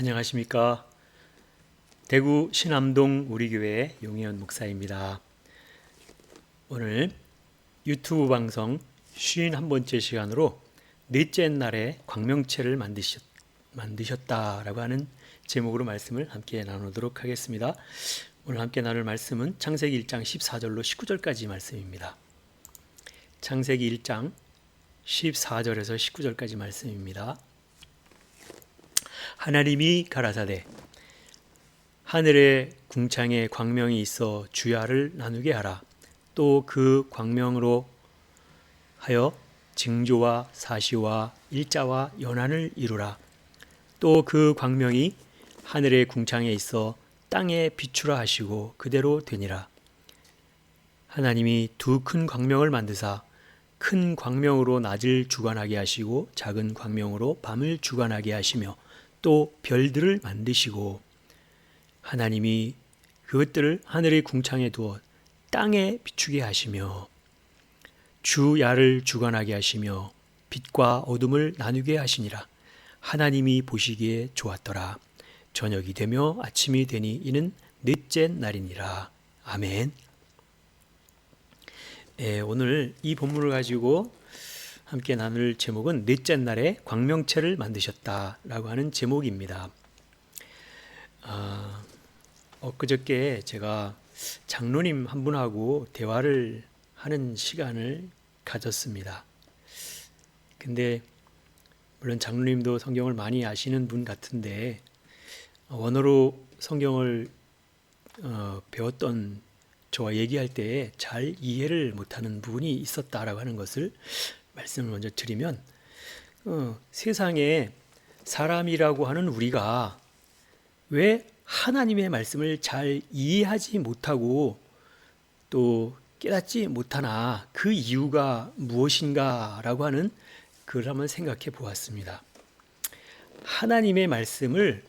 안녕하십니까. 대구 신암동 우리교회 용혜원 목사입니다. 오늘 유튜브 방송 51번째 시간으로 넷째 날에 광명체를 만드셨다라고 하는 제목으로 말씀을 함께 나누도록 하겠습니다. 오늘 함께 나눌 말씀은 창세기 1장 14절로 19절까지 말씀입니다. 창세기 1장 14절에서 19절까지 말씀입니다. 하나님이 가라사대 하늘의 궁창에 광명이 있어 주야를 나누게 하라. 또 그 광명으로 하여 징조와 사시와 일자와 연한을 이루라. 또 그 광명이 하늘의 궁창에 있어 땅에 비추라 하시고 그대로 되니라. 하나님이 두 큰 광명을 만드사 큰 광명으로 낮을 주관하게 하시고 작은 광명으로 밤을 주관하게 하시며 또 별들을 만드시고 하나님이 그것들을 하늘의 궁창에 두어 땅에 비추게 하시며 주야를 주관하게 하시며 빛과 어둠을 나누게 하시니라. 하나님이 보시기에 좋았더라. 저녁이 되며 아침이 되니 이는 넷째 날이니라. 아멘. 오늘 이 본문을 가지고 함께 나눌 제목은 넷째 날에 광명체를 만드셨다라고 하는 제목입니다. 엊그저께 제가 장로님 한 분하고 대화를 하는 시간을 가졌습니다. 근데 물론 장로님도 성경을 많이 아시는 분 같은데 원어로 성경을 배웠던 저와 얘기할 때 잘 이해를 못하는 부분이 있었다라고 하는 것을 말씀을 먼저 드리면 세상에 사람이라고 하는 우리가 왜 하나님의 말씀을 잘 이해하지 못하고 또 깨닫지 못하나 그 이유가 무엇인가라고 하는 그걸 한번 생각해 보았습니다. 하나님의 말씀을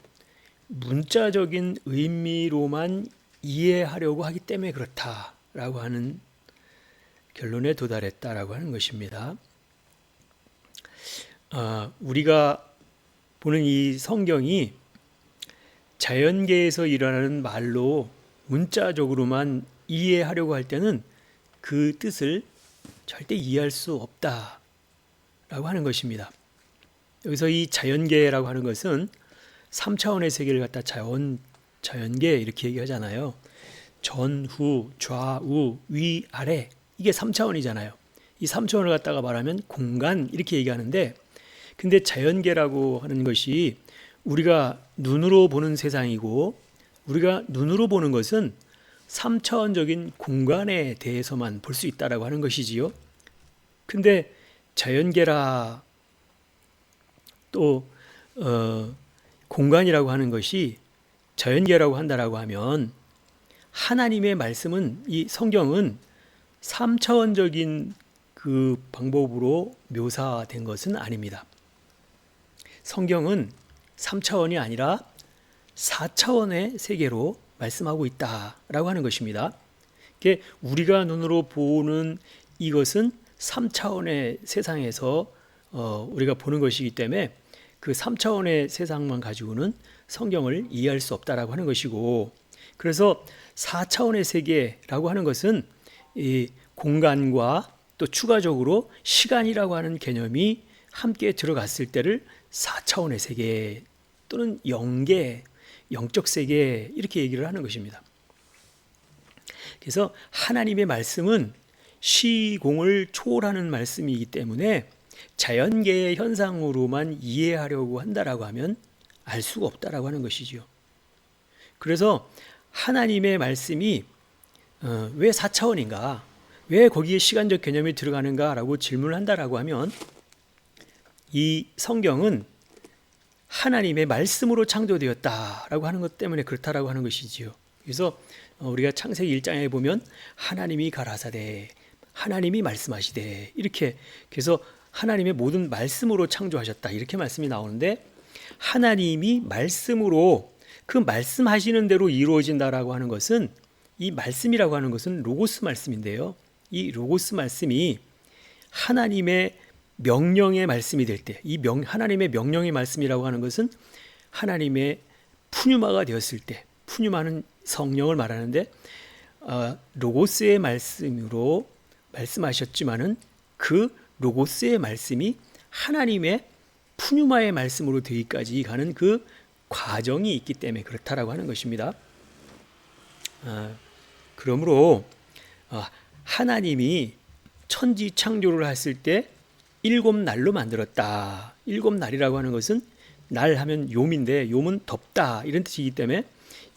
문자적인 의미로만 이해하려고 하기 때문에 그렇다라고 하는 결론에 도달했다라고 하는 것입니다. 우리가 보는 이 성경이 자연계에서 일어나는 말로 문자적으로만 이해하려고 할 때는 그 뜻을 절대 이해할 수 없다라고 하는 것입니다. 여기서 이 자연계라고 하는 것은 3차원의 세계를 갖다 자연계 이렇게 얘기하잖아요. 전후, 좌우, 위, 아래 이게 3차원이잖아요. 이 3차원을 갖다가 말하면 공간 이렇게 얘기하는데 근데 자연계라고 하는 것이 우리가 눈으로 보는 세상이고 우리가 눈으로 보는 것은 3차원적인 공간에 대해서만 볼 수 있다라고 하는 것이지요. 근데 자연계라 또 공간이라고 하는 것이 자연계라고 한다라고 하면 하나님의 말씀은 이 성경은 3차원적인 그 방법으로 묘사된 것은 아닙니다. 성경은 3차원이 아니라 4차원의 세계로 말씀하고 있다라고 하는 것입니다. 우리가 눈으로 보는 이것은 3차원의 세상에서 우리가 보는 것이기 때문에 그 3차원의 세상만 가지고는 성경을 이해할 수 없다라고 하는 것이고 그래서 4차원의 세계라고 하는 것은 이 공간과 또 추가적으로 시간이라고 하는 개념이 함께 들어갔을 때를 4차원의 세계 또는 영계, 영적 세계 이렇게 얘기를 하는 것입니다. 그래서 하나님의 말씀은 시공을 초월하는 말씀이기 때문에 자연계의 현상으로만 이해하려고 한다라고 하면 알 수가 없다라고 하는 것이죠. 그래서 하나님의 말씀이 왜 4차원인가? 왜 거기에 시간적 개념이 들어가는가라고 질문을 한다라고 하면 이 성경은 하나님의 말씀으로 창조되었다라고 하는 것 때문에 그렇다라고 하는 것이지요. 그래서 우리가 창세기 1장에 보면 하나님이 가라사대 하나님이 말씀하시되 이렇게 그래서 하나님의 모든 말씀으로 창조하셨다 이렇게 말씀이 나오는데 하나님이 말씀으로 그 말씀하시는 대로 이루어진다라고 하는 것은 이 말씀이라고 하는 것은 로고스 말씀인데요. 이 로고스 말씀이 하나님의 명령의 말씀이 될 때, 이 하나님의 명령의 말씀이라고 하는 것은 하나님의 푸뉴마가 되었을 때, 푸뉴마는 성령을 말하는데 로고스의 말씀으로 말씀하셨지만은 그 로고스의 말씀이 하나님의 푸뉴마의 말씀으로 되기까지 가는 그 과정이 있기 때문에 그렇다라고 하는 것입니다. 그러므로 하나님이 천지 창조를 했을 때 7날로 만들었다. 7날이라고 하는 것은 날 하면 욤인데 욤은 덮다 이런 뜻이기 때문에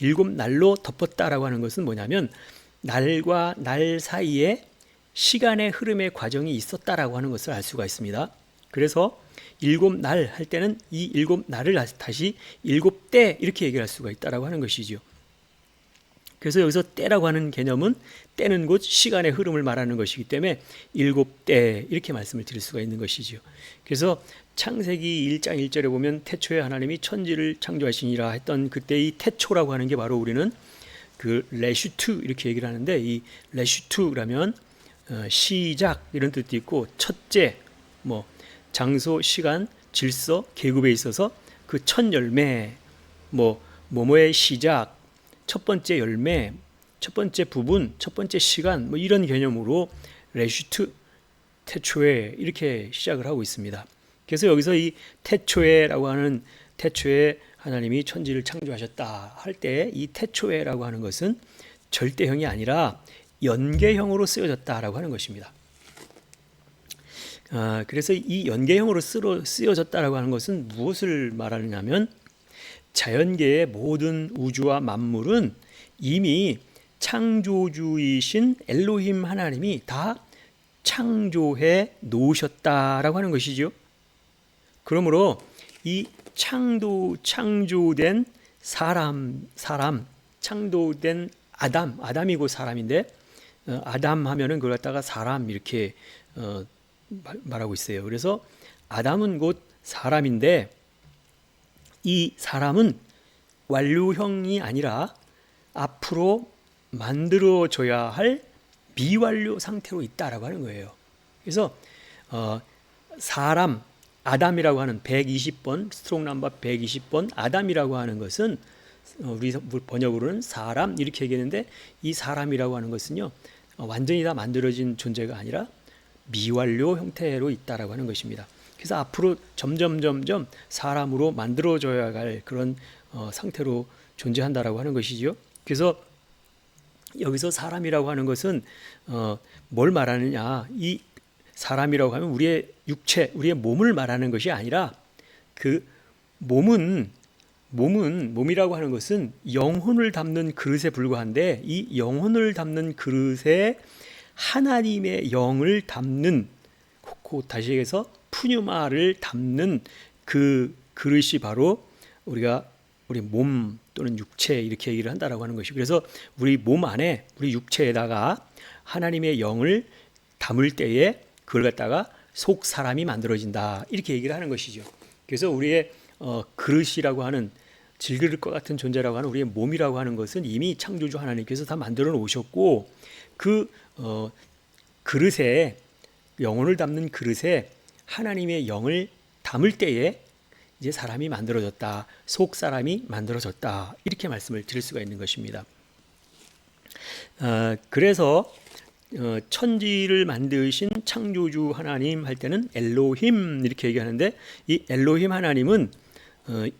7날로 덮었다라고 하는 것은 뭐냐면 날과 날 사이에 시간의 흐름의 과정이 있었다라고 하는 것을 알 수가 있습니다. 그래서 7날 할 때는 이 7날을 다시 7때 이렇게 얘기할 수가 있다라고 하는 것이죠. 그래서 여기서 때라고 하는 개념은 때는 곧 시간의 흐름을 말하는 것이기 때문에 7때 이렇게 말씀을 드릴 수가 있는 것이죠. 그래서 창세기 1장 1절에 보면 태초에 하나님이 천지를 창조하시니라 했던 그때 이 태초라고 하는 게 바로 우리는 그 레슈트 이렇게 얘기를 하는데, 이 레슈트라면 시작 이런 뜻도 있고 첫째, 뭐 장소, 시간, 질서, 계급에 있어서 그 첫 열매, 뭐뭐의 시작, 첫 번째 열매, 첫 번째 부분, 첫 번째 시간, 뭐 이런 개념으로 레슈트, 태초에 이렇게 시작을 하고 있습니다. 그래서 여기서 이 태초에라고 하는, 태초에 하나님이 천지를 창조하셨다 할 때 이 태초에라고 하는 것은 절대형이 아니라 연계형으로 쓰여졌다라고 하는 것입니다. 그래서 이 연계형으로 쓰여졌다라고 하는 것은 무엇을 말하느냐면 자연계의 모든 우주와 만물은 이미 창조주이신 엘로힘 하나님이 다 창조해 놓으셨다라고 하는 것이죠. 그러므로 이 창조된 사람, 창조된 아담이고 사람인데, 아담 하면은 그걸 갖다가 사람 이렇게 말하고 있어요. 그래서 아담은 곧 사람인데 이 사람은 완료형이 아니라 앞으로 만들어져야 할 미완료 상태로 있다라고 하는 거예요. 그래서 사람, 아담이라고 하는 120번, 스트롱 넘버 120번 아담이라고 하는 것은 우리 번역으로는 사람 이렇게 얘기했는데, 이 사람이라고 하는 것은요 완전히 다 만들어진 존재가 아니라 미완료 형태로 있다라고 하는 것입니다. 그래서 앞으로 점점 사람으로 만들어져야 할 그런 상태로 존재한다라고 하는 것이죠. 그래서 여기서 사람이라고 하는 것은 뭘 말하느냐, 이 사람이라고 하면 우리의 육체, 우리의 몸을 말하는 것이 아니라 그 몸이라고 하는 것은 영혼을 담는 그릇에 불과한데, 이 영혼을 담는 그릇에 하나님의 영을 담는, 다시 얘기해서 푸뉴마를 담는 그 그릇이 바로 우리 몸 또는 육체 이렇게 얘기를 한다라고 하는 것이고, 그래서 우리 몸 안에, 우리 육체에다가 하나님의 영을 담을 때에 그걸 갖다가 속 사람이 만들어진다 이렇게 얘기를 하는 것이죠. 그래서 우리의 그릇이라고 하는, 질그릇과 같은 존재라고 하는 우리의 몸이라고 하는 것은 이미 창조주 하나님께서 다 만들어 놓으셨고, 그 그릇에, 영혼을 담는 그릇에 하나님의 영을 담을 때에 이제 사람이 만들어졌다, 속 사람이 만들어졌다 이렇게 말씀을 드릴 수가 있는 것입니다. 그래서 천지를 만드신 창조주 하나님 할 때는 엘로힘 이렇게 얘기하는데, 이 엘로힘 하나님은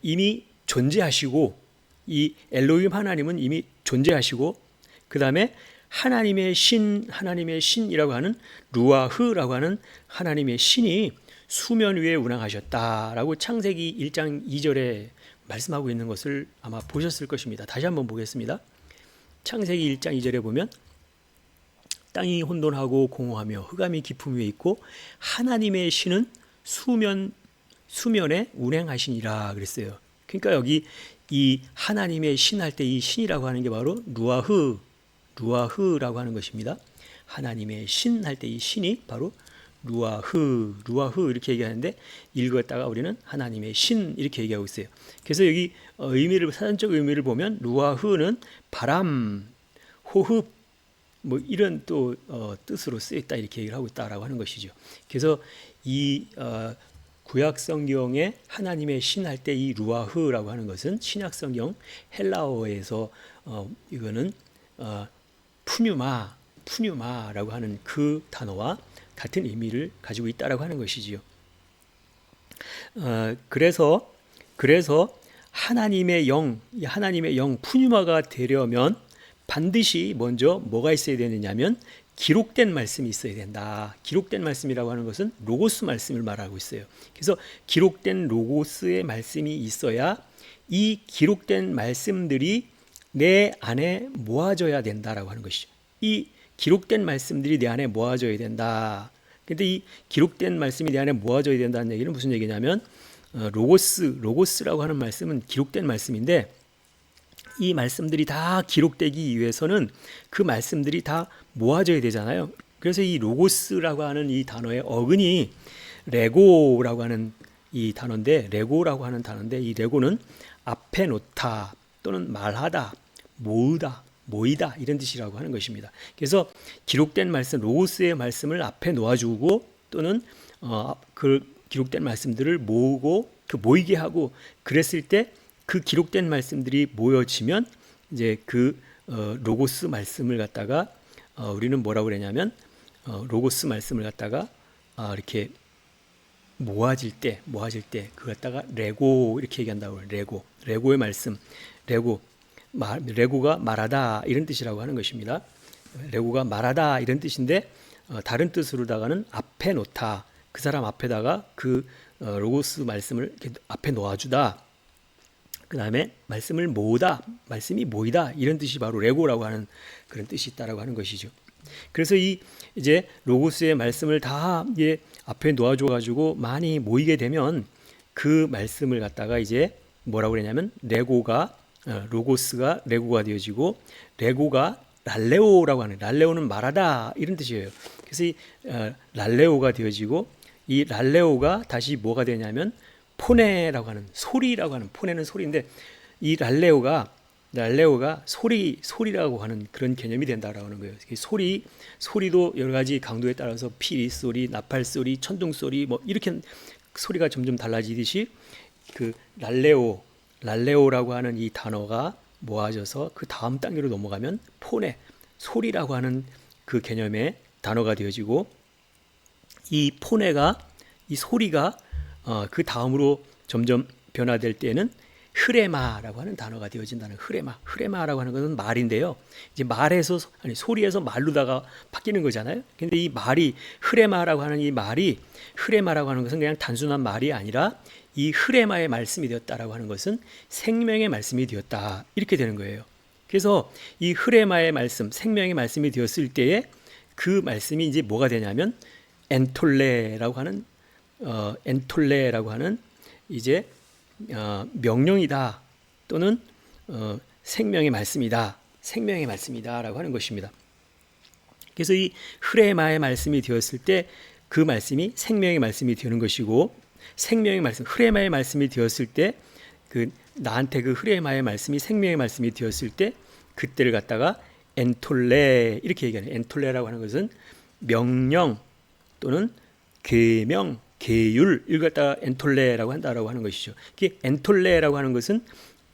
이미 존재하시고, 이 엘로힘 하나님은 이미 존재하시고, 그 다음에 하나님의 신이라고 하는 루아흐라고 하는 하나님의 신이 수면 위에 운항하셨다라고 창세기 1장 2절에 말씀하고 있는 것을 아마 보셨을 것입니다. 다시 한번 보겠습니다. 창세기 1장 2절에 보면 땅이 혼돈하고 공허하며 흑암이 깊음 위에 있고 하나님의 신은 수면에 운행하시니라 그랬어요. 그러니까 여기 이 하나님의 신 할 때 이 신이라고 하는 게 바로 루아흐라고 하는 것입니다. 하나님의 신 할 때 이 신이 바로 루아흐 이렇게 얘기하는데, 읽었다가 우리는 하나님의 신 이렇게 얘기하고 있어요. 그래서 여기 사전적 의미를 보면 루아흐는 바람, 호흡 뭐 이런 또 뜻으로 쓰였다 이렇게 얘기를 하고 있다라고 하는 것이죠. 그래서 이 구약 성경에 하나님의 신 할 때 이 루아흐라고 하는 것은 신약 성경 헬라어에서 이거는 푸뉴마라고 하는 그 단어와 같은 의미를 가지고 있다라고 하는 것이지요. 그래서 하나님의 영 푸뉴마가 되려면 반드시 먼저 뭐가 있어야 되느냐면 기록된 말씀이 있어야 된다. 기록된 말씀이라고 하는 것은 로고스 말씀을 말하고 있어요. 그래서 기록된 로고스의 말씀이 있어야 이 기록된 말씀들이 내 안에 모아져야 된다라고 하는 것이죠. 이 기록된 말씀들이 내 안에 모아져야 된다. 근데 이 기록된 말씀이 내 안에 모아져야 된다는 얘기는 무슨 얘기냐면 로고스라고 하는 말씀은 기록된 말씀인데 이 말씀들이 다 기록되기 위해서는 그 말씀들이 다 모아져야 되잖아요. 그래서 이 로고스라고 하는 이 단어의 어근이 레고라고 하는 이 단어인데 이 레고는 앞에 놓다 또는 말하다, 모이다 이런 뜻이라고 하는 것입니다. 그래서 기록된 말씀, 로고스의 말씀을 앞에 놓아주고 또는 그 기록된 말씀들을 모으고 모이게 하고 그랬을 때 그 기록된 말씀들이 모여지면 이제 그 로고스 말씀을 갖다가 우리는 뭐라고 그러냐면 로고스 말씀을 갖다가 이렇게 모아질 때 그 갖다가 레고 이렇게 얘기한다고 해요. 레고의 말씀, 레고가 말하다 이런 뜻이라고 하는 것입니다. 레고가 말하다 이런 뜻인데 다른 뜻으로다가는 앞에 놓다, 그 사람 앞에다가 그 로고스 말씀을 이렇게 앞에 놓아주다. 그 다음에 말씀을 모으다, 말씀이 모이다 이런 뜻이 바로 레고라고 하는 그런 뜻이 있다라고 하는 것이죠. 그래서 이제 로고스의 말씀을 다 앞에 놓아줘 가지고 많이 모이게 되면 그 말씀을 갖다가 이제 뭐라고 그러냐면 로고스가 레고가 되어지고 레고가 랄레오라고 하는, 랄레오는 말하다 이런 뜻이에요. 그래서 이 랄레오가 되어지고 이 랄레오가 다시 뭐가 되냐면 포네라고 하는, 소리라고 하는, 포네는 소리인데 이 랄레오가 소리라고 하는 그런 개념이 된다라고 하는 거예요. 소리도 여러 가지 강도에 따라서 피리 소리, 나팔 소리, 천둥 소리 뭐 이렇게 소리가 점점 달라지듯이 그 랄레오라고 하는 이 단어가 모아져서 그 다음 단계로 넘어가면 포네, 소리라고 하는 그 개념의 단어가 되어지고 이 포네가, 이 소리가 그 다음으로 점점 변화될 때는 흐레마라고 하는 단어가 되어진다는, 흐레마라고 하는 것은 말인데요. 이제 소리에서 말로다가 바뀌는 거잖아요. 근데 이 말이, 흐레마라고 하는 이 말이, 흐레마라고 하는 것은 그냥 단순한 말이 아니라 이 흐레마의 말씀이 되었다라고 하는 것은 생명의 말씀이 되었다 이렇게 되는 거예요. 그래서 이 흐레마의 말씀, 생명의 말씀이 되었을 때에 그 말씀이 이제 뭐가 되냐면 엔톨레라고 하는 이제 명령이다 또는 생명의 말씀이다라고 하는 것입니다. 그래서 이 흐레마의 말씀이 되었을 때 그 말씀이 생명의 말씀이 되는 것이고, 생명의 말씀, 흐레마의 말씀이 되었을 때 나한테 그 흐레마의 말씀이 생명의 말씀이 되었을 때 그때를 갖다가 엔톨레 이렇게 얘기하는, 엔톨레라고 하는 것은 명령 또는 계명, 계율 이걸 갖다가 엔톨레라고 한다라고 하는 것이죠. 엔톨레라고 하는 것은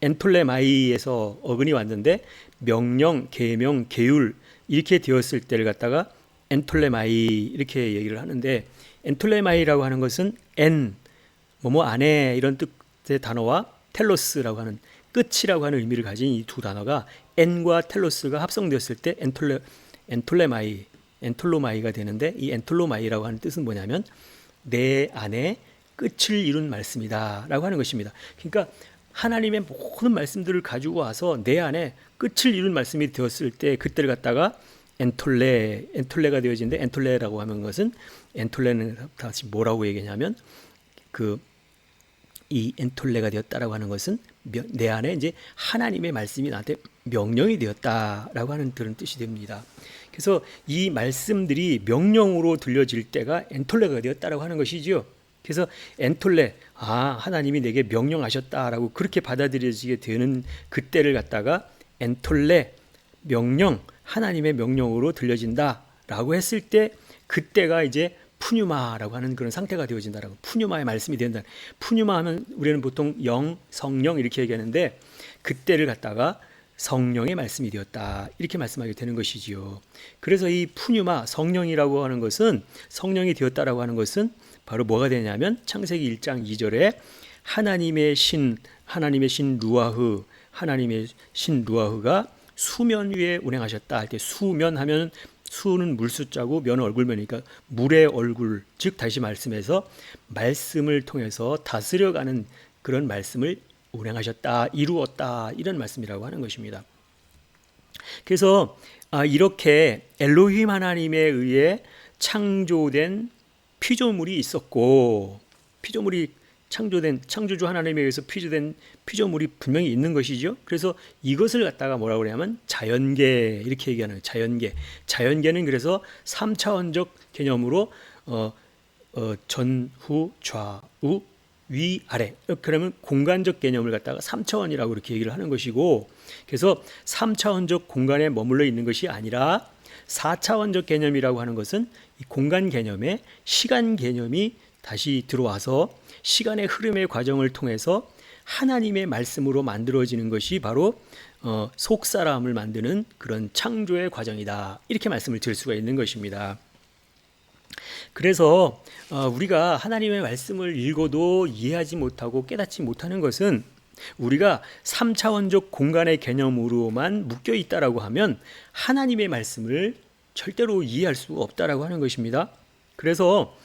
엔톨레마이에서 어근이 왔는데 명령, 계명, 계율 이렇게 되었을 때를 갖다가 엔톨레마이 이렇게 얘기를 하는데, 엔톨레마이라고 하는 것은 뭐뭐 안에 이런 뜻의 단어와 텔로스라고 하는 끝이라고 하는 의미를 가진 이 두 단어가 엔과 텔로스가 합성되었을 때 엔톨로마이가 되는데, 이 엔톨로마이라고 하는 뜻은 뭐냐면 내 안에 끝을 이룬 말씀이다 라고 하는 것입니다. 그러니까 하나님의 모든 말씀들을 가지고 와서 내 안에 끝을 이룬 말씀이 되었을 때 그때를 갖다가 엔톨레가 되어지는데, 엔톨레라고 하는 것은, 엔톨레는 다시 뭐라고 얘기하냐면 이 엔톨레가 되었다라고 하는 것은 내 안에 이제 하나님의 말씀이 나한테 명령이 되었다라고 하는 그런 뜻이 됩니다. 그래서 이 말씀들이 명령으로 들려질 때가 엔톨레가 되었다라고 하는 것이죠. 그래서 엔톨레, 하나님이 내게 명령하셨다라고 그렇게 받아들여지게 되는 그때를 갖다가 엔톨레, 명령, 하나님의 명령으로 들려진다라고 했을 때 그때가 이제 푸뉴마라고 하는 그런 상태가 되어진다라고. 푸뉴마의 말씀이 된다. 푸뉴마 하면 우리는 보통 영, 성령 이렇게 얘기하는데 그때를 갖다가 성령의 말씀이 되었다 이렇게 말씀하게 되는 것이지요. 그래서 이 푸뉴마 성령이라고 하는 것은 성령이 되었다라고 하는 것은 바로 뭐가 되냐면 창세기 1장 2절에 하나님의 신 루아흐가 수면 위에 운행하셨다 할 때 수면하면 수는 물수자고 면은 얼굴면이니까 물의 얼굴, 즉 다시 말씀해서 말씀을 통해서 다스려가는 그런 말씀을 운행하셨다, 이루었다 이런 말씀이라고 하는 것입니다. 그래서 이렇게 엘로힘 하나님에 의해 창조된 피조물이 있었고, 피조물이 창조주 하나님에 의해서 피조된 피조물이 분명히 있는 것이죠. 그래서 이것을 갖다가 뭐라고 그러냐면 자연계 이렇게 얘기하는 자연계. 자연계는 그래서 3차원적 개념으로 전, 후, 좌우, 위, 아래. 그러면 공간적 개념을 갖다가 3차원이라고 이렇게 얘기를 하는 것이고, 그래서 3차원적 공간에 머물러 있는 것이 아니라 4차원적 개념이라고 하는 것은 이 공간 개념에 시간 개념이 다시 들어와서 시간의 흐름의 과정을 통해서 하나님의 말씀으로 만들어지는 것이 바로 속사람을 만드는 그런 창조의 과정이다 이렇게 말씀을 드릴 수가 있는 것입니다. 그래서 우리가 하나님의 말씀을 읽어도 이해하지 못하고 깨닫지 못하는 것은 우리가 3차원적 공간의 개념으로만 묶여 있다라고 하면 하나님의 말씀을 절대로 이해할 수가 없다라고 하는 것입니다. 그래서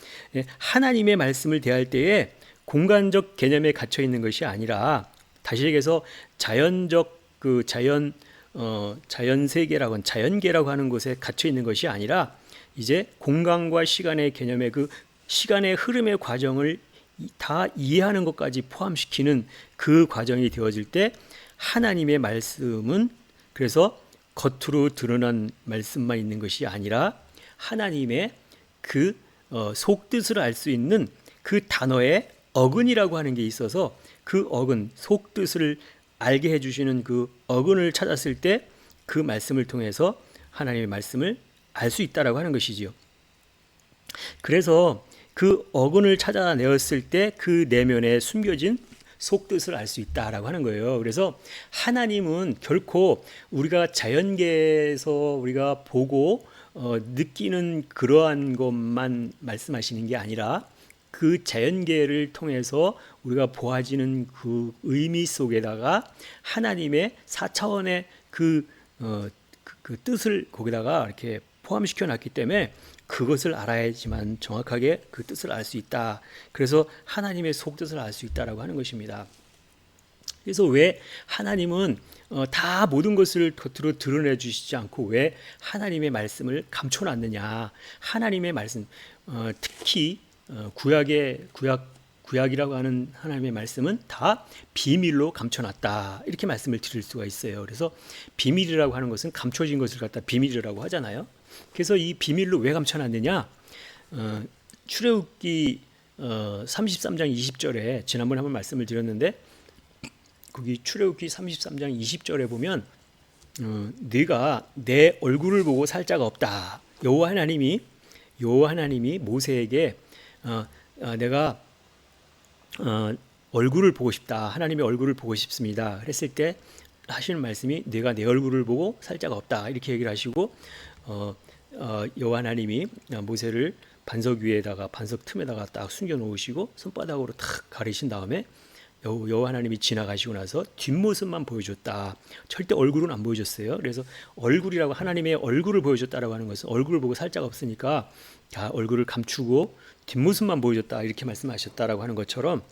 하나님의 말씀을 대할 때에 공간적 개념에 갇혀 있는 것이 아니라, 다시 얘기해서 자연적 자연 세계라고 하는 자연계라고 하는 곳에 갇혀 있는 것이 아니라 이제 공간과 시간의 개념의 그 시간의 흐름의 과정을 다 이해하는 것까지 포함시키는 그 과정이 되어질 때 하나님의 말씀은 그래서 겉으로 드러난 말씀만 있는 것이 아니라 하나님의 그 속뜻을 알 수 있는 그 단어의 어근이라고 하는 게 있어서 그 어근, 속뜻을 알게 해주시는 그 어근을 찾았을 때 그 말씀을 통해서 하나님의 말씀을 알 수 있다라고 하는 것이지요. 그래서 그 어근을 찾아내었을 때 그 내면에 숨겨진 속뜻을 알 수 있다라고 하는 거예요. 그래서 하나님은 결코 우리가 자연계에서 우리가 보고 느끼는 그러한 것만 말씀하시는 게 아니라 그 자연계를 통해서 우리가 보아지는 그 의미 속에다가 하나님의 4차원의 그 뜻을 거기다가 이렇게 포함시켜 놨기 때문에 그것을 알아야지만 정확하게 그 뜻을 알 수 있다. 그래서 하나님의 속뜻을 알 수 있다라고 하는 것입니다. 그래서 왜 하나님은 다 모든 것을 겉으로 드러내 주시지 않고 왜 하나님의 말씀을 감춰놨느냐? 하나님의 말씀, 특히 구약이라고 하는 하나님의 말씀은 다 비밀로 감춰놨다 이렇게 말씀을 드릴 수가 있어요. 그래서 비밀이라고 하는 것은 감춰진 것을 갖다 비밀이라고 하잖아요. 그래서 이 비밀로 왜 감춰놨느냐? 출애굽기 33장 20절에 지난번에 한번 말씀을 드렸는데 거기 출애굽기 33장 20절에 보면 네가 내 얼굴을 보고 살 자가 없다. 여호와 하나님이 모세에게 내가 얼굴을 보고 싶다. 하나님의 얼굴을 보고 싶습니다. 그랬을 때 하시는 말씀이 네가 내 얼굴을 보고 살 자가 없다. 이렇게 얘기를 하시고 여호와 하나님이 모세를 반석 위에다가 반석 틈에다가 딱 숨겨 놓으시고 손바닥으로 탁 가리신 다음에 여호와 하나님이 지나가시고 나서 뒷모습만 보여줬다. 절대 얼굴은 안 보여줬어요. 그래서 얼굴이라고 하나님의 얼굴을 보여줬다라고 하는 것은 얼굴을 보고 살 자가 없으니까 다 얼굴을 감추고 뒷모습만 보여줬다 이렇게 말씀하셨다라고 하는 것처럼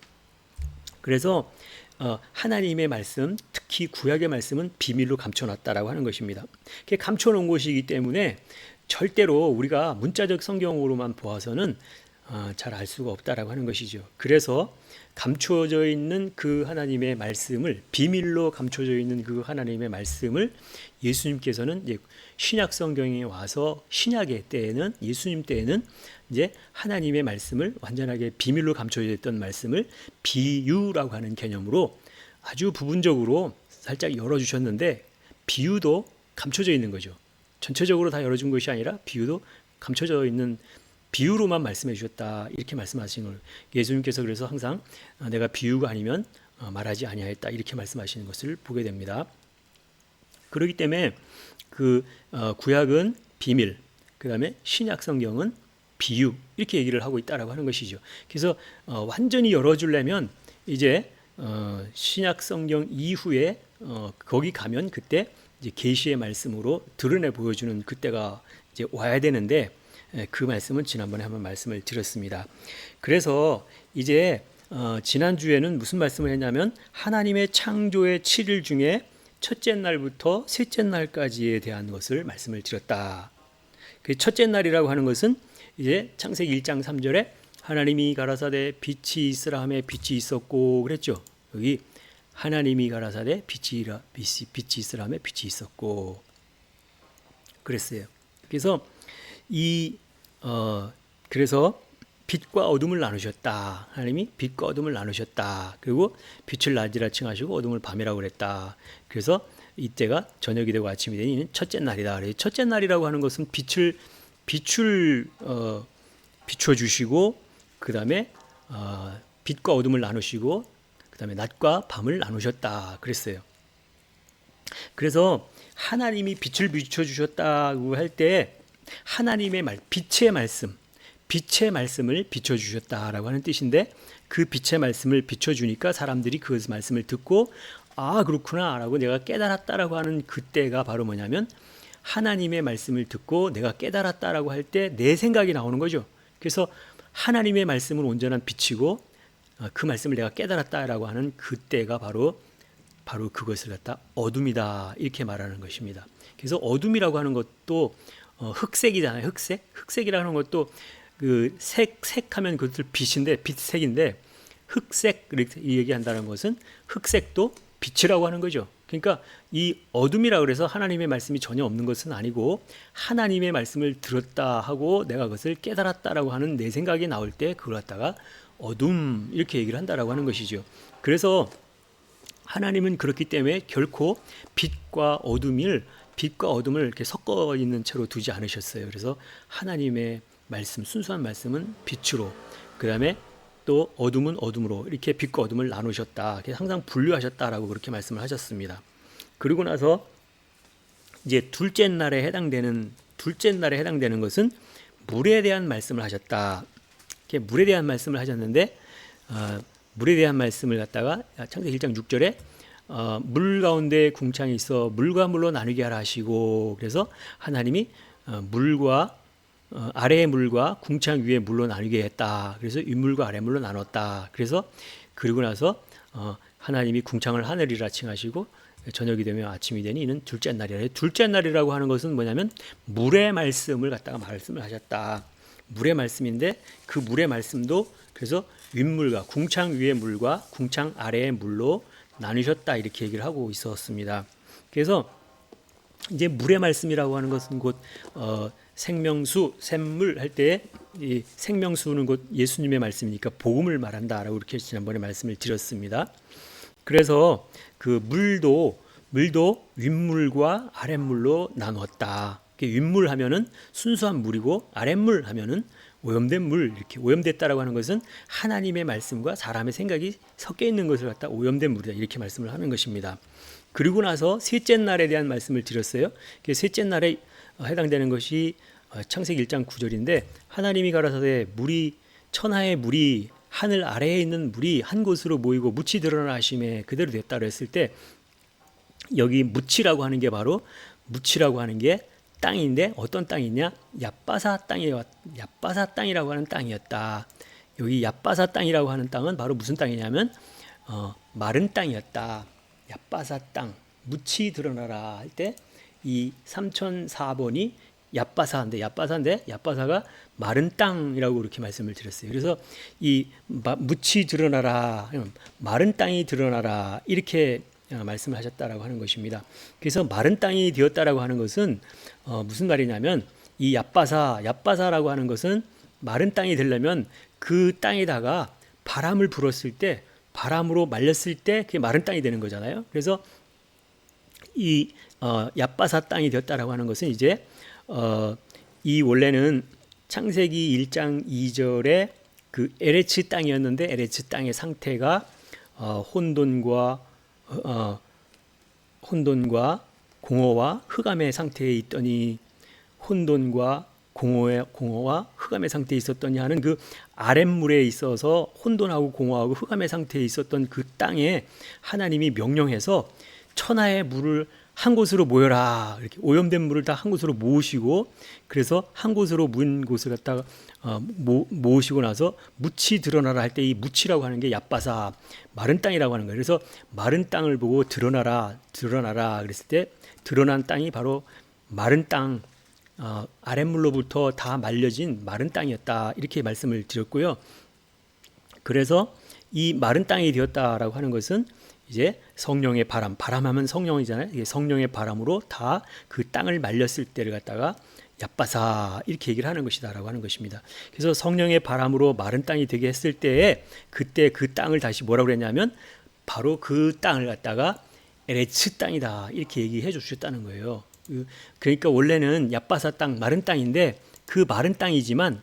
그래서 하나님의 말씀, 특히 구약의 말씀은 비밀로 감춰놨다라고 하는 것입니다. 그게 감춰놓은 것이기 때문에 절대로 우리가 문자적 성경으로만 보아서는 잘 알 수가 없다라고 하는 것이죠. 그래서 감춰져 있는 그 하나님의 말씀을 비밀로 감춰져 있는 그 하나님의 말씀을 예수님께서는 이제 신약 성경에 와서 신약의 때에는 예수님 때에는 이제 하나님의 말씀을 완전하게 비밀로 감춰져 있던 말씀을 비유라고 하는 개념으로 아주 부분적으로 살짝 열어주셨는데 비유도 감춰져 있는 거죠. 전체적으로 다 열어준 것이 아니라 비유도 감춰져 있는 비유로만 말씀해 주셨다 이렇게 말씀하시는 거예요. 예수님께서 그래서 항상 내가 비유가 아니면 말하지 아니하였다 이렇게 말씀하시는 것을 보게 됩니다. 그렇기 때문에 그 구약은 비밀, 그 다음에 신약 성경은 비유 이렇게 얘기를 하고 있다라고 하는 것이죠. 그래서 완전히 열어주려면 이제 신약 성경 이후에 거기 가면 그때 이제 계시의 말씀으로 드러내 보여주는 그때가 이제 와야 되는데 그 말씀은 지난번에 한번 말씀을 드렸습니다. 그래서 이제 지난주에는 무슨 말씀을 했냐면 하나님의 창조의 7일 중에 첫째 날부터 셋째 날까지에 대한 것을 말씀을 드렸다. 그 첫째 날이라고 하는 것은 이제 창세기 1장 3절에 하나님이 가라사대 빛이 있으라 하매 빛이 있었고 그랬죠. 여기 하나님이 가라사대 빛이 있으라 하매 빛이 있었고 그랬어요. 그래서 그래서 빛과 어둠을 나누셨다. 하나님이 빛과 어둠을 나누셨다. 그리고 빛을 낮이라 칭하시고 어둠을 밤이라고 그랬다. 그래서 이때가 저녁이 되고 아침이 되니 첫째 날이다. 첫째 날이라고 하는 것은 빛을 비춰주시고 그 다음에 빛과 어둠을 나누시고 그 다음에 낮과 밤을 나누셨다 그랬어요. 그래서 하나님이 빛을 비춰주셨다고 할 때 하나님의 빛의 말씀을 비춰주셨다라고 하는 뜻인데 그 빛의 말씀을 비춰주니까 사람들이 그 말씀을 듣고 아 그렇구나 라고 내가 깨달았다라고 하는 그때가 바로 뭐냐면 하나님의 말씀을 듣고 내가 깨달았다라고 할 때 내 생각이 나오는 거죠. 그래서 하나님의 말씀은 온전한 빛이고 그 말씀을 내가 깨달았다라고 하는 그때가 바로 그것을 갖다 어둠이다 이렇게 말하는 것입니다. 그래서 어둠이라고 하는 것도 흑색이잖아요. 흑색이라는 것도 그 색하면 그것을 빛인데 빛색인데 흑색 이렇게 얘기한다는 것은 흑색도 빛이라고 하는 거죠. 그러니까 이 어둠이라 그래서 하나님의 말씀이 전혀 없는 것은 아니고 하나님의 말씀을 들었다 하고 내가 그것을 깨달았다라고 하는 내 생각이 나올 때 그걸 갖다가 어둠 이렇게 얘기를 한다라고 하는 것이죠. 그래서 하나님은 그렇기 때문에 결코 빛과 어둠을 이렇게 섞어 있는 채로 두지 않으셨어요. 그래서 하나님의 말씀, 순수한 말씀은 빛으로, 그 다음에 또 어둠은 어둠으로 이렇게 빛과 어둠을 나누셨다. 항상 분류하셨다라고 그렇게 말씀을 하셨습니다. 그리고 나서 이제 둘째 날에 해당되는 것은 물에 대한 말씀을 하셨다. 이렇게 물에 대한 말씀을 하셨는데 물에 대한 말씀을 갖다가 창세기 1장 6절에 물 가운데 궁창이 있어 물과 물로 나누게 하라 하시고 그래서 하나님이 물과 아래의 물과 궁창 위의 물로 나누게 했다. 그래서 윗물과 아래물로 나눴다. 그래서 그리고 나서 하나님이 궁창을 하늘이라 칭하시고 저녁이 되면 아침이 되니 이는 둘째 날이라. 둘째 날이라고 하는 것은 뭐냐면 물의 말씀을 갖다가 말씀을 하셨다. 물의 말씀인데 그 물의 말씀도 그래서 윗물과 궁창 위의 물과 궁창 아래의 물로 나누셨다 이렇게 얘기를 하고 있었습니다. 그래서 이제 물의 말씀이라고 하는 것은 곧 생명수, 샘물 할 때 이 생명수는 곧 예수님의 말씀이니까 복음을 말한다라고 이렇게 지난번에 말씀을 드렸습니다. 그래서 그 물도 윗물과 아랫물로 나누었다. 윗물 하면은 순수한 물이고 아랫물 하면은 오염된 물 이렇게 오염됐다라고 하는 것은 하나님의 말씀과 사람의 생각이 섞여 있는 것을 갖다 오염된 물이다 이렇게 말씀을 하는 것입니다. 그리고 나서 셋째 날에 대한 말씀을 드렸어요. 셋째 날에 해당되는 것이 창세기 1장 9절인데 하나님이 가라사대 물이 천하의 물이 하늘 아래에 있는 물이 한 곳으로 모이고 묻이 드러나 하심에 그대로 됐다고 했을 때 여기 묻이라고 하는 게 바로 묻이라고 하는 게 땅인데 어떤 땅이냐? 얏바사 땅이라고 하는 땅이었다. 여기 얏바사 땅이라고 하는 땅은 바로 무슨 땅이냐면 마른 땅이었다. 얏바사 땅, 묻이 드러나라 할 때 이 3004번이 얏바사가 마른 땅이라고 그렇게 말씀을 드렸어요. 그래서 이 묻이 드러나라, 마른 땅이 드러나라 이렇게 말씀을 하셨다라고 하는 것입니다. 그래서 마른 땅이 되었다라고 하는 것은 무슨 말이냐면 이 얏바사라고 하는 것은 마른 땅이 되려면 그 땅에다가 바람을 불었을 때 바람으로 말렸을 때 그게 마른 땅이 되는 거잖아요. 그래서 이 얏바사 땅이 되었다라고 하는 것은 이제 이 원래는 창세기 1장 2절에 그 에레츠 땅이었는데 에레츠 땅의 상태가 혼돈과 공허와 흑암의 상태에 있더니 혼돈과 공허와 흑암의 상태에 있었더니 하는 그 아랫물에 있어서 혼돈하고 공허하고 흑암의 상태에 있었던 그 땅에 하나님이 명령해서 천하의 물을 한 곳으로 모여라, 이렇게 오염된 물을 다 한 곳으로 모으시고, 그래서 한 곳으로 모은 곳을 갖다가 모으시고 나서 묻이 드러나라 할 때 이 묻이라고 하는 게 얕바사 마른 땅이라고 하는 거예요. 그래서 마른 땅을 보고 드러나라 그랬을 때 드러난 땅이 바로 마른 땅, 아랫물로부터 다 말려진 마른 땅이었다, 이렇게 말씀을 드렸고요. 그래서 이 마른 땅이 되었다라고 하는 것은 이제 성령의 바람하면 성령이잖아요. 이게 성령의 바람으로 다 그 땅을 말렸을 때를 갖다가 얕바사 이렇게 얘기를 하는 것이다라고 하는 것입니다. 그래서 성령의 바람으로 마른 땅이 되게 했을 때에 그때 그 땅을 다시 뭐라고 그랬냐면 바로 그 땅을 갖다가 에레츠 땅이다, 이렇게 얘기해 주셨다는 거예요. 그러니까 원래는 얕바사 땅, 마른 땅인데 그 마른 땅이지만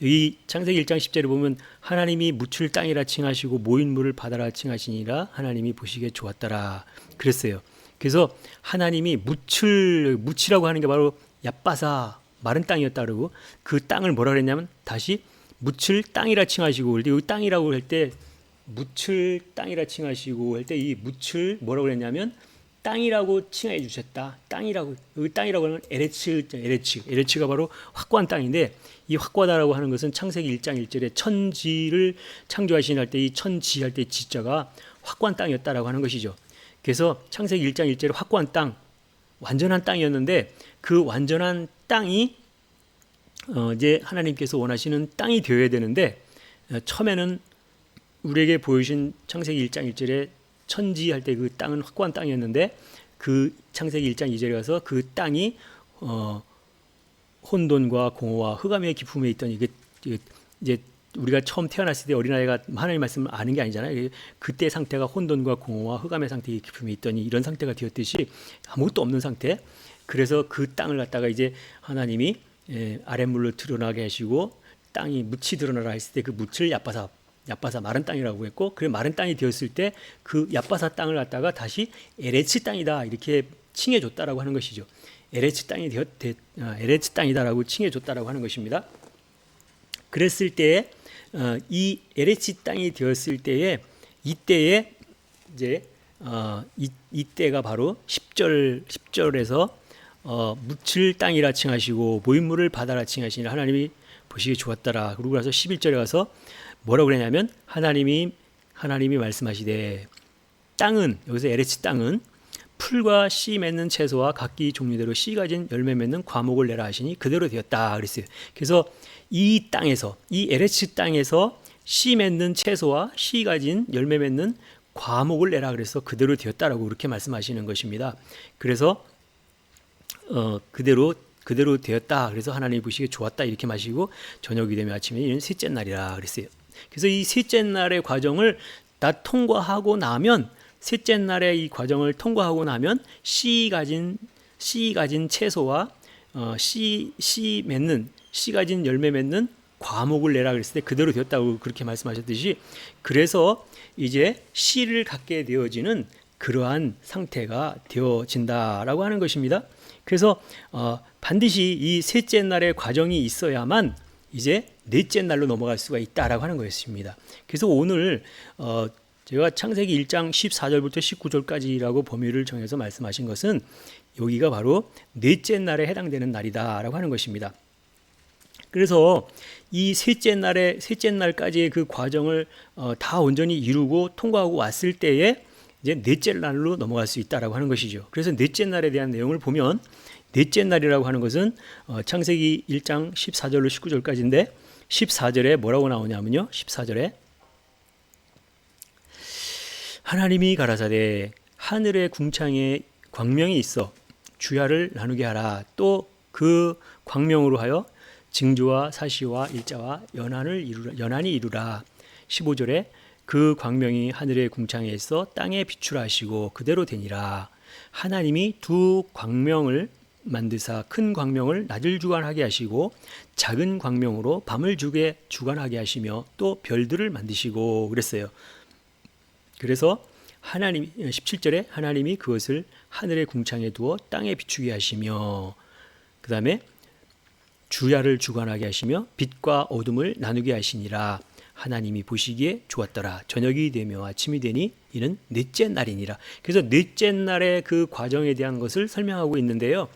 이 창세기 1장 10절에 보면 하나님이 묻을 땅이라 칭하시고 모인 물을 바다라 칭하시니라 하나님이 보시기에 좋았더라 그랬어요. 그래서 하나님이 묻이라고 하는 게 바로 얕바사 마른 땅이었다 그러고 그 땅을 뭐라 그랬냐면 다시 묻을 땅이라 칭하시고, 여기 땅이라고 할 때 묻을 땅이라 칭하시고 할 때 이 묻을 뭐라고 그랬냐면 땅이라고 칭해 주셨다. 땅이라고, 여기 땅이라고 하는 에레츠가 바로 확고한 땅인데, 이 확고하다라고 하는 것은 창세기 1장 1절에 천지를 창조하신 할 때 이 천지 할 때 지자가 확고한 땅이었다라고 하는 것이죠. 그래서 창세기 1장 1절에 확고한 땅, 완전한 땅이었는데 그 완전한 땅이 이제 하나님께서 원하시는 땅이 되어야 되는데, 처음에는 우리에게 보여주신 창세기 1장 1절에 천지 할 때 그 땅은 확고한 땅이었는데 그 창세기 1장 2절에 가서 그 땅이 혼돈과 공허와 흑암의 깊음에 있던 이제 우리가 처음 태어났을 때 어린아이가 하나님 말씀을 아는 게 아니잖아요. 그때 상태가 혼돈과 공허와 흑암의 상태의 깊음에 있더니 이런 상태가 되었듯이 아무것도 없는 상태. 그래서 그 땅을 갖다가 이제 하나님이 아랫물로 드러나게 하시고 땅이 묻이 드러나라 했을 때 그 묻을 얕바사 마른 땅이라고 했고, 그 마른 땅이 되었을 때 그 얕바사 땅을 갖다가 다시 에레츠 땅이다 이렇게 칭해줬다라고 하는 것이죠. 에레츠 땅이다라고 칭해줬다라고 하는 것입니다. 그랬을 때에 이 에레츠 땅이 되었을 때에 이때에 이제 이때가 바로 10절에서 묻을 땅이라 칭하시고 모인물을 바다라 칭하시니 하나님이 보시기 좋았더라. 그러고 나서 11절에 가서 뭐라고 그러냐면 하나님이 말씀하시되 땅은, 여기서 에레츠 땅은 풀과 씨 맺는 채소와 각기 종류대로 씨 가진 열매 맺는 과목을 내라 하시니 그대로 되었다 그랬어요. 그래서 이 땅에서, 이 에레츠 땅에서 씨 맺는 채소와 씨 가진 열매 맺는 과목을 내라 그래서 그대로 되었다라고 그렇게 말씀하시는 것입니다. 그래서 그대로 되었다. 그래서 하나님이 보시기에 좋았다 이렇게 마시고 저녁이 되면 아침에 이는 셋째 날이라 그랬어요. 그래서 이 셋째 날의 과정을 다 통과하고 나면, 셋째 날의 이 과정을 통과하고 나면 씨 가진 채소와 씨 가진 열매 맺는 과목을 내라 그랬을 때 그대로 되었다고 그렇게 말씀하셨듯이, 그래서 이제 씨를 갖게 되어지는 그러한 상태가 되어진다라고 하는 것입니다. 그래서 반드시 이 셋째 날의 과정이 있어야만 이제 넷째 날로 넘어갈 수가 있다라고 하는 것입니다. 그래서 오늘 제가 창세기 1장 14절부터 19절까지라고 범위를 정해서 말씀하신 것은 여기가 바로 넷째 날에 해당되는 날이다라고 하는 것입니다. 그래서 이 셋째 날까지의 그 과정을 다 온전히 이루고 통과하고 왔을 때에 이제 넷째 날로 넘어갈 수 있다라고 하는 것이죠. 그래서 넷째 날에 대한 내용을 보면, 넷째 날이라고 하는 것은 창세기 1장 14절로 19절까지인데 14절에 뭐라고 나오냐면요. 14절에 하나님이 가라사대 하늘의 궁창에 광명이 있어 주야를 나누게 하라. 또 그 광명으로 하여 징조와 사시와 일자와 연한이 이루라. 15절에 그 광명이 하늘의 궁창에 있어 땅에 비추라 하시고 그대로 되니라. 하나님이 두 광명을 만드사 큰 광명을 낮을 주관하게 하시고 작은 광명으로 밤을 주관하게 하시며 또 별들을 만드시고 그랬어요. 그래서 하나님 17절에 하나님이 그것을 하늘의 궁창에 두어 땅에 비추게 하시며 그 다음에 주야를 주관하게 하시며 빛과 어둠을 나누게 하시니라. 하나님이 보시기에 좋았더라. 저녁이 되며 아침이 되니 이는 넷째 날이니라. 그래서 넷째 날의 그 과정에 대한 것을 설명하고 있는데요.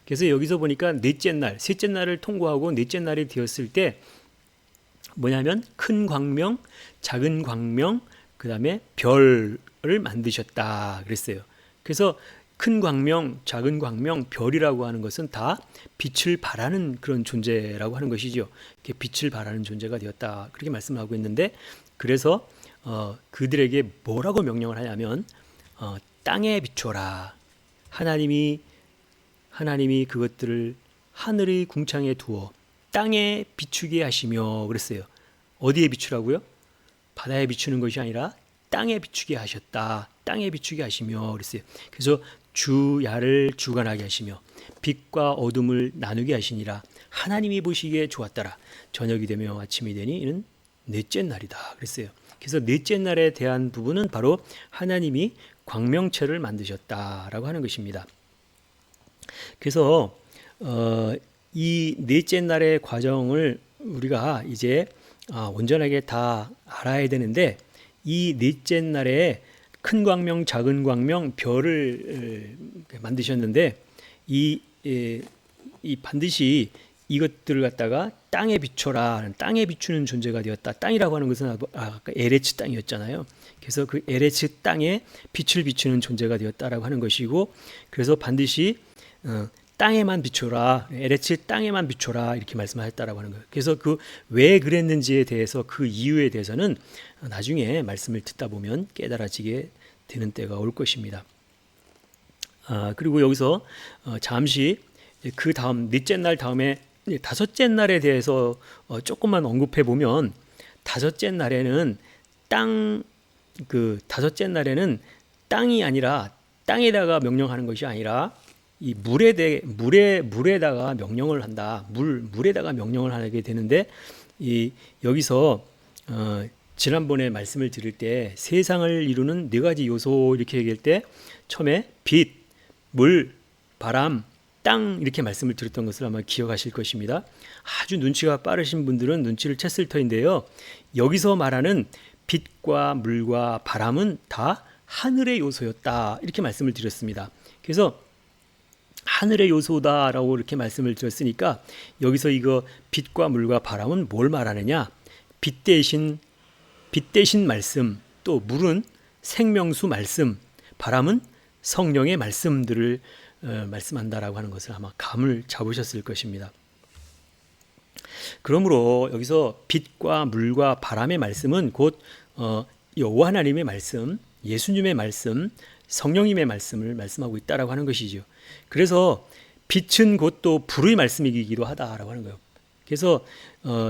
그래서 여기서 보니까 넷째 날, 셋째 날을 통과하고 넷째 날이 되었을 때 뭐냐면 큰 광명, 작은 광명, 그 다음에 별을 만드셨다 그랬어요. 그래서 큰 광명, 작은 광명, 별이라고 하는 것은 다 빛을 발하는 그런 존재라고 하는 것이죠. 빛을 발하는 존재가 되었다 그렇게 말씀을 하고 있는데, 그래서 그들에게 뭐라고 명령을 하냐면 땅에 비춰라. 하나님이 그것들을 하늘의 궁창에 두어 땅에 비추게 하시며 그랬어요. 어디에 비추라고요? 바다에 비추는 것이 아니라 땅에 비추게 하셨다. 땅에 비추게 하시며 그랬어요. 그래서 주야를 주관하게 하시며 빛과 어둠을 나누게 하시니라. 하나님이 보시기에 좋았더라. 저녁이 되며 아침이 되니 이는 넷째 날이다 그랬어요. 그래서 넷째 날에 대한 부분은 바로 하나님이 광명체를 만드셨다라고 하는 것입니다. 그래서 이 넷째 날의 과정을 우리가 이제 온전하게 다 알아야 되는데, 이 넷째 날에 큰 광명, 작은 광명, 별을 만드셨는데 이 반드시 이것들을 갖다가 땅에 비춰라. 땅에 비추는 존재가 되었다. 땅이라고 하는 것은 아까 에레츠 땅이었잖아요. 그래서 그 에레츠 땅에 빛을 비추는 존재가 되었다라고 하는 것이고, 그래서 반드시 땅에만 비춰라. 에레츠 땅에만 비춰라. 이렇게 말씀하셨다라고 하는 거예요. 그래서 그 왜 그랬는지에 대해서, 그 이유에 대해서는 나중에 말씀을 듣다 보면 깨달아지게 되는 때가 올 것입니다. 그리고 여기서 잠시 그 다음 넷째 날 다음에 다섯째 날에 대해서 조금만 언급해 보면, 다섯째 날에는 다섯째 날에는 땅이 아니라, 땅에다가 명령하는 것이 아니라 이 물에다가 명령을 한다. 물에다가 명령을 하게 되는데, 여기서 지난번에 말씀을 드릴 때 세상을 이루는 네 가지 요소 이렇게 얘기할 때 처음에 빛, 물, 바람, 땅 이렇게 말씀을 드렸던 것을 아마 기억하실 것입니다. 아주 눈치가 빠르신 분들은 눈치를 챘을 터인데요. 여기서 말하는 빛과 물과 바람은 다 하늘의 요소였다 이렇게 말씀을 드렸습니다. 그래서 하늘의 요소다라고 이렇게 말씀을 드렸으니까 여기서 이거 빛과 물과 바람은 뭘 말하느냐? 빛 대신 말씀, 또 물은 생명수 말씀, 바람은 성령의 말씀들을 말씀한다라고 하는 것을 아마 감을 잡으셨을 것입니다. 그러므로 여기서 빛과 물과 바람의 말씀은 곧 여호와 하나님의 말씀, 예수님의 말씀, 성령님의 말씀을 말씀하고 있다라고 하는 것이죠. 그래서 빛은 곧 또 불의 말씀이기도 하다라고 하는 거예요. 그래서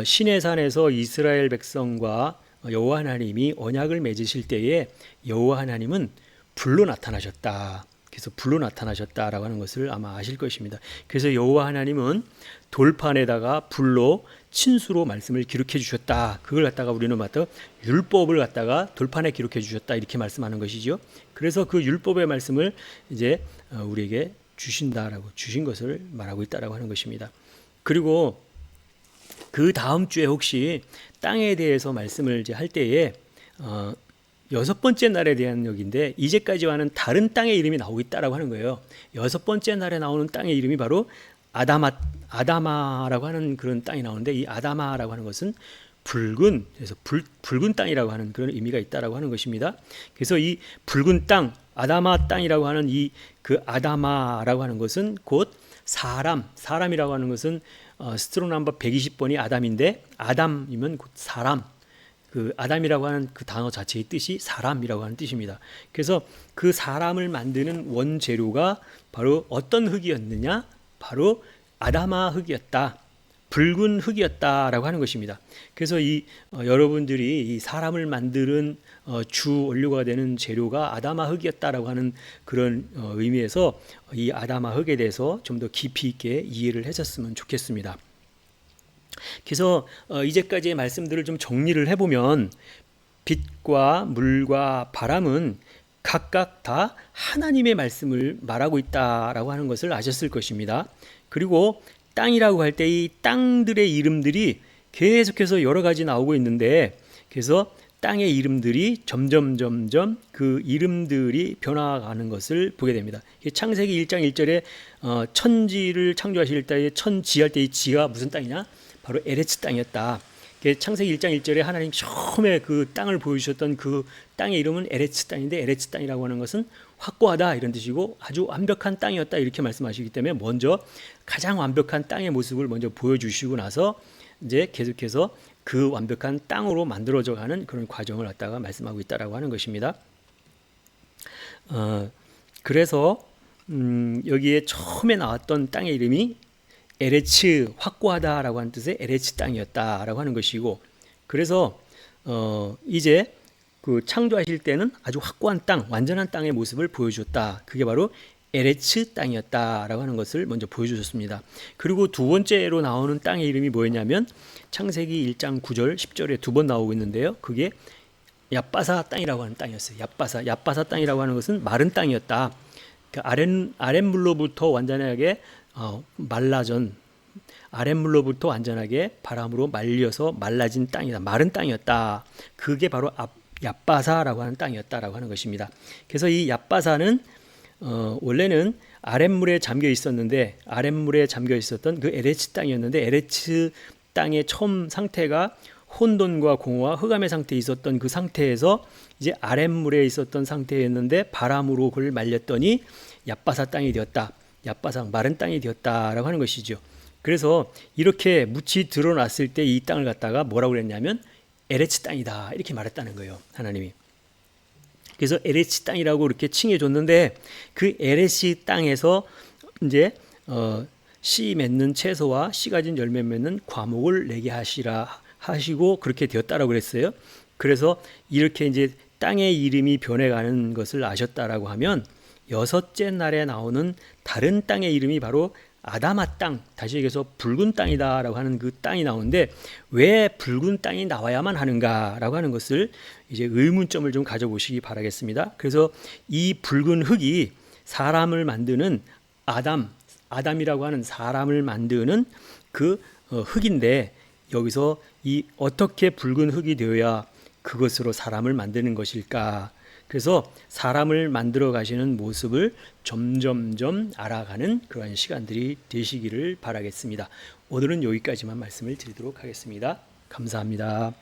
시내산에서 이스라엘 백성과 여호와 하나님이 언약을 맺으실 때에 여호와 하나님은 불로 나타나셨다. 그래서 불로 나타나셨다라고 하는 것을 아마 아실 것입니다. 그래서 여호와 하나님은 돌판에다가 불로 친수로 말씀을 기록해 주셨다. 그걸 갖다가 우리는 율법을 갖다가 돌판에 기록해 주셨다 이렇게 말씀하는 것이죠. 그래서 그 율법의 말씀을 이제 우리에게 주신다라고 주신 것을 말하고 있다라고 하는 것입니다. 그리고 그 다음 주에 혹시 땅에 대해서 말씀을 이제 할 때에 여섯 번째 날에 대한 얘기인데, 이제까지와는 다른 땅의 이름이 나오고 있다라고 하는 거예요. 여섯 번째 날에 나오는 땅의 이름이 바로 아다마라고 하는 그런 땅이 나오는데, 이 아다마라고 하는 것은 그래서 붉은 땅이라고 하는 그런 의미가 있다라고 하는 것입니다. 그래서 이 붉은 땅, 아다마 땅이라고 하는 그 아다마라고 하는 것은 곧 사람이라고 하는 것은 스트롱 넘버 120번이 아담인데, 아담이면 곧 사람. 그 아담이라고 하는 그 단어 자체의 뜻이 사람이라고 하는 뜻입니다. 그래서 그 사람을 만드는 원재료가 바로 어떤 흙이었느냐? 바로 아다마 흙이었다. 붉은 흙이었다라고 하는 것입니다. 그래서 여러분들이 이 사람을 만드는 주 원료가 되는 재료가 아담아 흙이었다라고 하는 그런 의미에서 이 아담아 흙에 대해서 좀 더 깊이 있게 이해를 하셨으면 좋겠습니다. 그래서 이제까지의 말씀들을 좀 정리를 해보면 빛과 물과 바람은 각각 다 하나님의 말씀을 말하고 있다라고 하는 것을 아셨을 것입니다. 그리고 땅이라고 할 때 이 땅들의 이름들이 계속해서 여러 가지 나오고 있는데, 그래서 땅의 이름들이 점점 그 이름들이 변화가는 것을 보게 됩니다. 창세기 1장 1절에 천지를 창조하실 때 천지할 때 이 지가 무슨 땅이냐? 바로 에레츠 땅이었다. 창세기 1장 1절에 하나님 처음에 그 땅을 보여주셨던 그 땅의 이름은 에레츠 땅인데, 에레츠 땅이라고 하는 것은 확고하다 이런 뜻이고 아주 완벽한 땅이었다 이렇게 말씀하시기 때문에 먼저 가장 완벽한 땅의 모습을 먼저 보여주시고 나서 이제 계속해서 그 완벽한 땅으로 만들어져 가는 그런 과정을 갖다가 말씀하고 있다라고 하는 것입니다. 그래서 여기에 처음에 나왔던 땅의 이름이 에레츠, 확고하다라고 하는 뜻의 에레츠 땅이었다라고 하는 것이고, 그래서 이제 그 창조하실 때는 아주 확고한 땅, 완전한 땅의 모습을 보여주었다. 그게 바로 에레츠 땅이었다라고 하는 것을 먼저 보여주셨습니다. 그리고 두 번째로 나오는 땅의 이름이 뭐였냐면 창세기 1장 9절 10절에 두 번 나오고 있는데요. 그게 얍바사 땅이라고 하는 땅이었어요. 얍바사 땅이라고 하는 것은 마른 땅이었다. 그 아랫물로부터 완전하게 아랫물로부터 완전하게 바람으로 말려서 말라진 땅이다. 마른 땅이었다. 그게 바로 얍바사라고 하는 땅이었다라고 하는 것입니다. 그래서 이 얍바사는 원래는 아랫물에 잠겨 있었는데, 아랫물에 잠겨 있었던 그 에레츠 땅이었는데, 에레츠 땅의 처음 상태가 혼돈과 공허와 흑암의 상태에 있었던 그 상태에서 이제 아랫물에 있었던 상태였는데 바람으로 그걸 말렸더니 얍바사 땅이 되었다. 얍바사 마른 땅이 되었다라고 하는 것이죠. 그래서 이렇게 묻이 드러났을 때 이 땅을 갖다가 뭐라고 그랬냐면 에레츠 땅이다 이렇게 말했다는 거예요, 하나님이. 그래서 에레츠 땅이라고 이렇게 칭해 줬는데, 그 에레츠 땅에서 이제 씨 맺는 채소와 씨 가진 열매 맺는 과목을 내게 하시고 그렇게 되었다라고 그랬어요. 그래서 이렇게 이제 땅의 이름이 변해가는 것을 아셨다라고 하면 여섯째 날에 나오는 다른 땅의 이름이 바로 아담아 땅, 다시 얘기해서 붉은 땅이다라고 하는 그 땅이 나오는데, 왜 붉은 땅이 나와야만 하는가라고 하는 것을 이제 의문점을 좀 가져보시기 바라겠습니다. 그래서 이 붉은 흙이 사람을 만드는 아담이라고 하는 사람을 만드는 그 흙인데, 여기서 이 어떻게 붉은 흙이 되어야 그것으로 사람을 만드는 것일까? 그래서 사람을 만들어 가시는 모습을 점점점 알아가는 그러한 시간들이 되시기를 바라겠습니다. 오늘은 여기까지만 말씀을 드리도록 하겠습니다. 감사합니다.